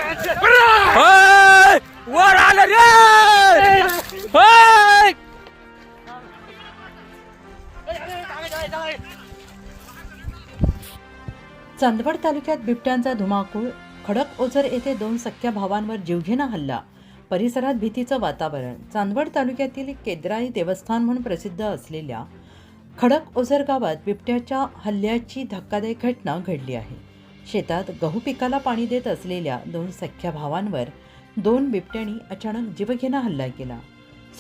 होय! वर आलं रे होय! चांदवड तालुक्यात बिबट्यांचा धुमाकूळ. खडकओझर येथे 2 सख्ख्या भावांवर जीवघेणा हल्ला. परिसरात भीतीचं वातावरण. चांदवड तालुक्यातील केद्राई देवस्थान म्हणून प्रसिद्ध असलेल्या खडकओझर गावात बिबट्याच्या हल्ल्याची धक्कादायक घटना घडली आहे. शेतात गहू पिकाला पाणी देत असलेल्या 2 सख्ख्या भावांवर 2 बिबट्यांनी अचानक जीवघेणा हल्ला केला.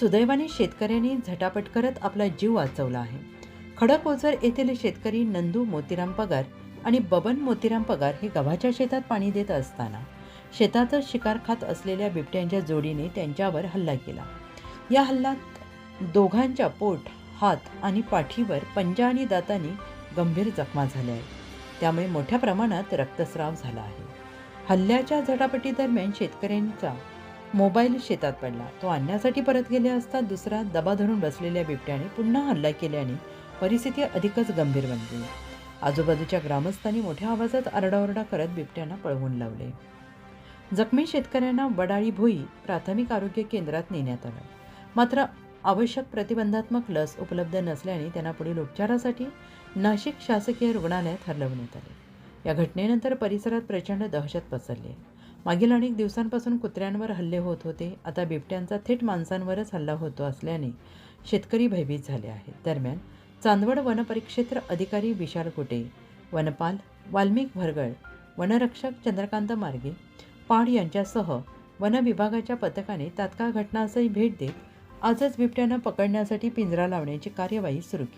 सुदैवाने शेतकऱ्यांनी झटापट करत आपला जीव वाचवला आहे. खडकओझर येथील शेतकरी नंदू मोतीराम पगार आणि बबन मोतीराम पगार हे गव्हाच्या शेतात पाणी देत असताना शेतातच शिकार खात असलेल्या बिबट्यांच्या जोडीने त्यांच्यावर हल्ला केला. या हल्ल्यात दोघांच्या पोट, हात आणि पाठीवर पंजा आणि दातांनी गंभीर जखमा झाल्या आहेत. त्यामुळे मोठ्या प्रमाणात रक्तस्राव झाला आहे. हल्ल्याच्या झटापटीदरम्यान शेतकऱ्यांचा मोबाईल शेतात पडला. तो आणण्यासाठी परत गेले असता दुसरा दबा धरून बसलेल्या बिबट्याने पुन्हा हल्ला केल्याने परिस्थिती अधिकच गंभीर बनली. आजूबाजूच्या ग्रामस्थांनी मोठ्या आवाजात आरडाओरडा करत बिबट्यांना पळवून लावले. जखमी शेतकऱ्यांना वडाळी भोई प्राथमिक आरोग्य केंद्रात नेण्यात आलं. मात्र आवश्यक प्रतिबंधात्मक लस उपलब्ध नसल्याने त्यांना पुढील उपचारासाठी नाशिक शासकीय रुग्णालयात हलवण्यात आले. या घटनेनंतर परिसरात प्रचंड दहशत पसरली. मागील अनेक दिवसांपासून कुत्र्यांवर हल्ले होत होते. आता बिबट्यांचा थेट माणसांवरच हल्ला होतो असल्याने शेतकरी भयभीत झाले आहेत. दरम्यान चांदवड वनपरिक्षेत्र अधिकारी विशाल कुटे, वनपाल वाल्मिक भरगळ, वनरक्षक चंद्रकांत मार्गे पाड यांच्यासह वन विभागाच्या पथकाने तात्काळ घटनास्थळी भेट देत आजच बिबट्यांना पकडण्यासाठी पिंजरा लावण्याची कार्यवाही सुरू केली.